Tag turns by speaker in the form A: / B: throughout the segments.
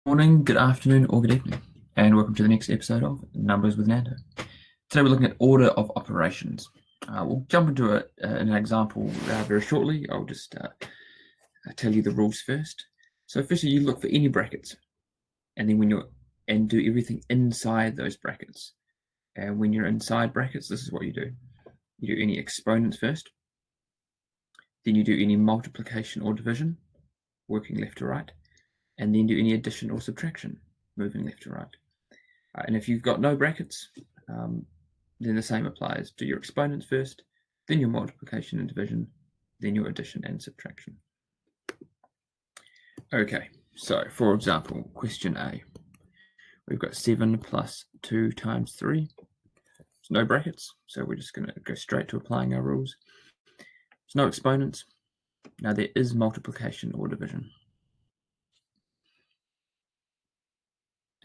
A: Morning, good afternoon, or good evening, and welcome to the next episode of Numbers with Nando. Today we're looking at order of operations. We'll jump into an example very shortly. I'll just tell you the rules first. So firstly, you look for any brackets, and then do everything inside those brackets. And when you're inside brackets, this is what you do. You do any exponents first, then you do any multiplication or division, working left to right, and then do any addition or subtraction, moving left to right. And if you've got no brackets, then the same applies. Do your exponents first, then your multiplication and division, then your addition and subtraction. Okay, so for example, question A. We've got 7 plus 2 times 3. There's no brackets, so we're just going to go straight to applying our rules. There's no exponents. Now there is multiplication or division.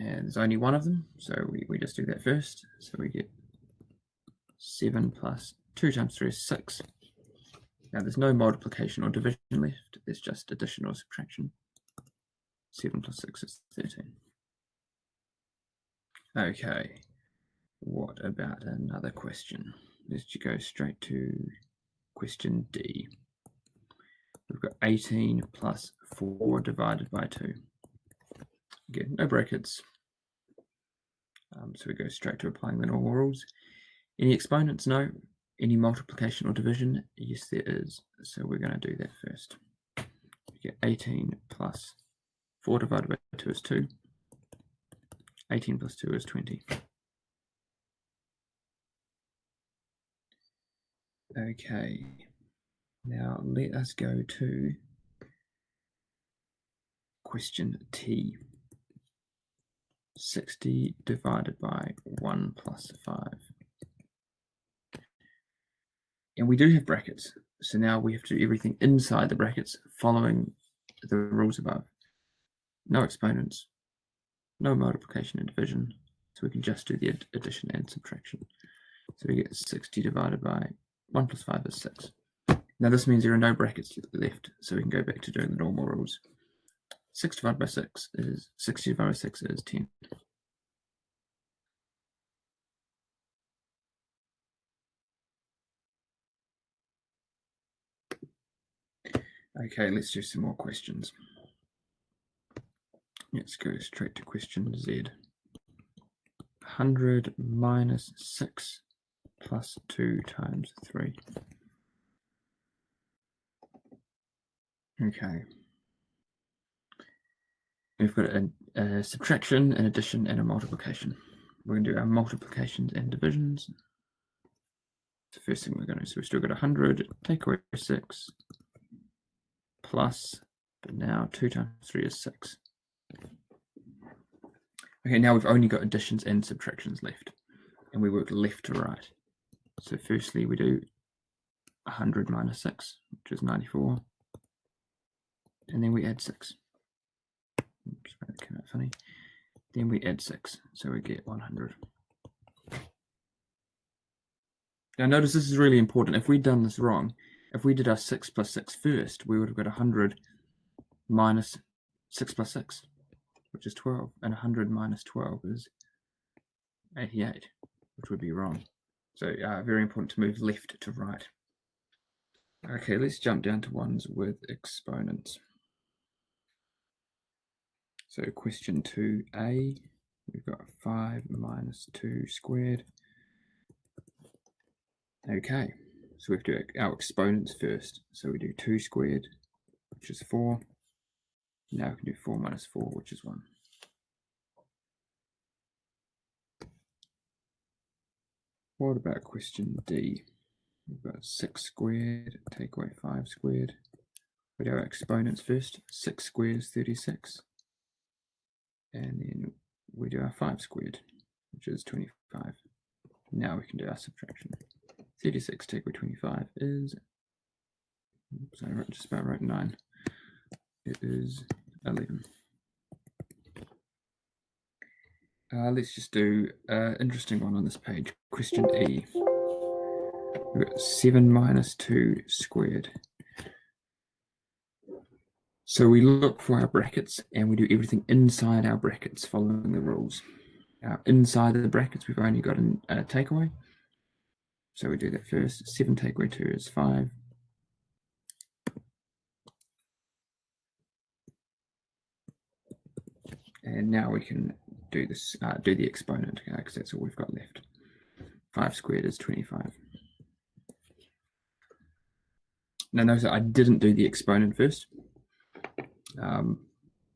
A: And there's only one of them, so we just do that first. So we get 7 plus 2 times 3 is 6. Now there's no multiplication or division left, there's just addition or subtraction. 7 plus 6 is 13. Okay, what about another question? Let's go straight to question D. We've got 18 plus 4 divided by 2. Again, no brackets. So we go straight to applying the normal rules. Any exponents? No. Any multiplication or division? Yes, there is. So we're going to do that first. We get 18 plus 4 divided by 2 is 2. 18 plus 2 is 20. Okay, now let us go to question T. 60 divided by 1 plus 5. And we do have brackets, so now we have to do everything inside the brackets following the rules above. No exponents, no multiplication and division, so we can just do the addition and subtraction. So we get 60 divided by 1 plus 5 is 6. Now this means there are no brackets left, so we can go back to doing the normal rules. 6 divided by 6 is 60 divided by 6 is 10. Okay, let's do some more questions. Let's go straight to question Z. 100 minus 6 plus 2 times 3. Okay. We've got a subtraction, an addition, and a multiplication. We're going to do our multiplications and divisions. The first thing we're going to do, so we've still got 100, take away 6, plus, but now 2 times 3 is 6. Okay, now we've only got additions and subtractions left, and we work left to right. So firstly, we do 100 minus 6, which is 94, and then we add 6. Oops, that came out funny. Then we add 6, so we get 100. Now notice this is really important. If we'd done this wrong, if we did our 6 plus 6 first, we would have got 100 minus 6 plus 6, which is 12, and 100 minus 12 is 88, which would be wrong. So very important to move left to right. Okay, let's jump down to ones with exponents. So question 2a, we've got 5 minus 2 squared. Okay, so we have to do our exponents first. So we do 2 squared, which is 4. Now we can do 4 minus 4, which is 1. What about question D? We've got 6 squared, take away 5 squared. We do our exponents first. 6 squared is 36. And then we do our 5 squared, which is 25. Now we can do our subtraction. 36 take away 25 is, oops, I just about wrote 9. It is 11. Let's just do an interesting one on this page. Question E. We've got 7 minus 2 squared. So we look for our brackets and we do everything inside our brackets following the rules. Inside of the brackets, we've only got a takeaway. So we do that first. 7 takeaway 2 is 5. And now we can do this, do the exponent, because that's all we've got left. 5 squared is 25. Now notice that I didn't do the exponent first.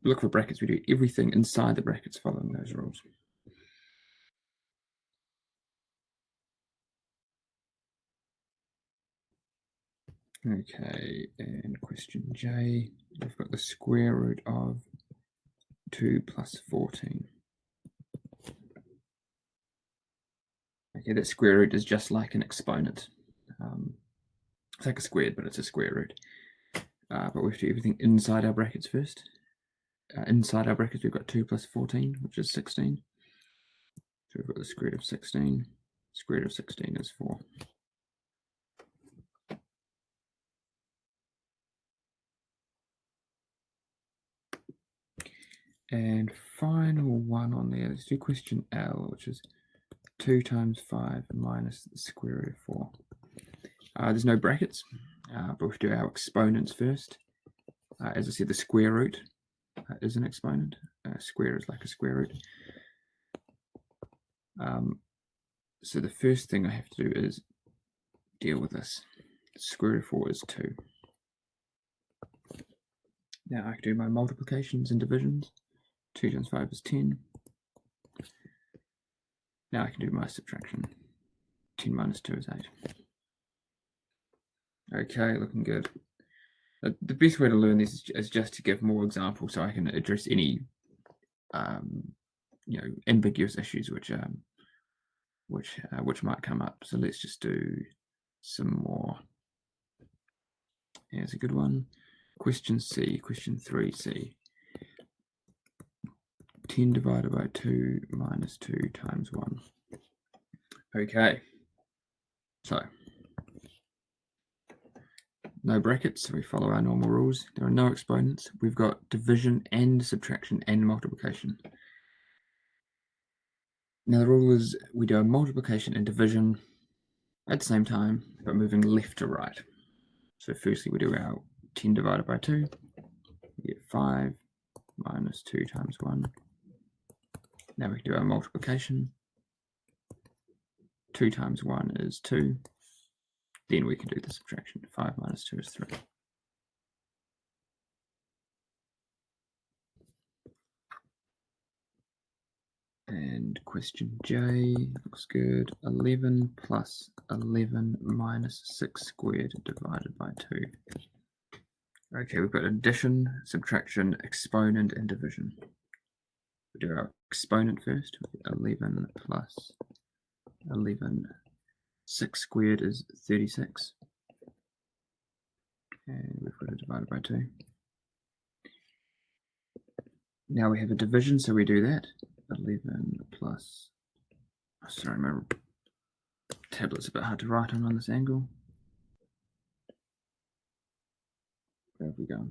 A: Look for brackets, we do everything inside the brackets following those rules. Okay, and question J, we've got the square root of 2 plus 14. Okay, that square root is just like an exponent. It's like a squared, but it's a square root. But we have to do everything inside our brackets first. Inside our brackets, we've got 2 plus 14, which is 16. So we've got the square root of 16. Square root of 16 is 4. And final one on there, let's do question L, which is 2 times 5 minus the square root of 4. There's no brackets, but we do our exponents first. As I said, the square root is an exponent. Square is like a square root. So the first thing I have to do is deal with this. Square root of 4 is 2. Now I can do my multiplications and divisions. 2 times 5 is 10. Now I can do my subtraction. 10 minus 2 is 8. Okay, looking good. The best way to learn this is just to give more examples so I can address any ambiguous issues which might come up. So let's just do some more. Here's a good one. Question C, question 3C. 10 divided by 2 minus 2 times 1. Okay, so no brackets, so we follow our normal rules. There are no exponents. We've got division and subtraction and multiplication. Now the rule is we do a multiplication and division at the same time, but moving left to right. So firstly we do our 10 divided by 2, we get 5 minus 2 times 1. Now we do our multiplication. 2 times 1 is 2. Then we can do the subtraction. 5 minus 2 is 3. And question J looks good. 11 plus 11 minus 6 squared divided by 2. Okay, we've got addition, subtraction, exponent, and division. We do our exponent first. 11 plus 11. 6 squared is 36. And we've got it divided by 2. Now we have a division, so we do that. 11 plus, sorry, my tablet's a bit hard to write on this angle. Where have we gone?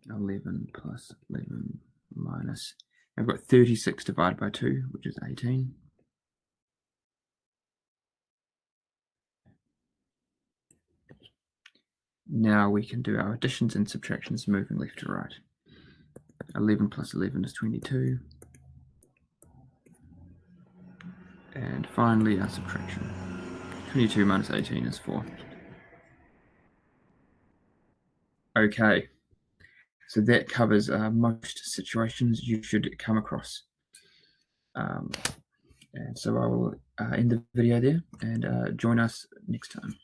A: 11 plus 11 minus, I've got 36 divided by 2, which is 18. Now we can do our additions and subtractions moving left to right. 11 plus 11 is 22. And finally our subtraction. 22 minus 18 is 4. Okay, so that covers most situations you should come across. And so I will end the video there and join us next time.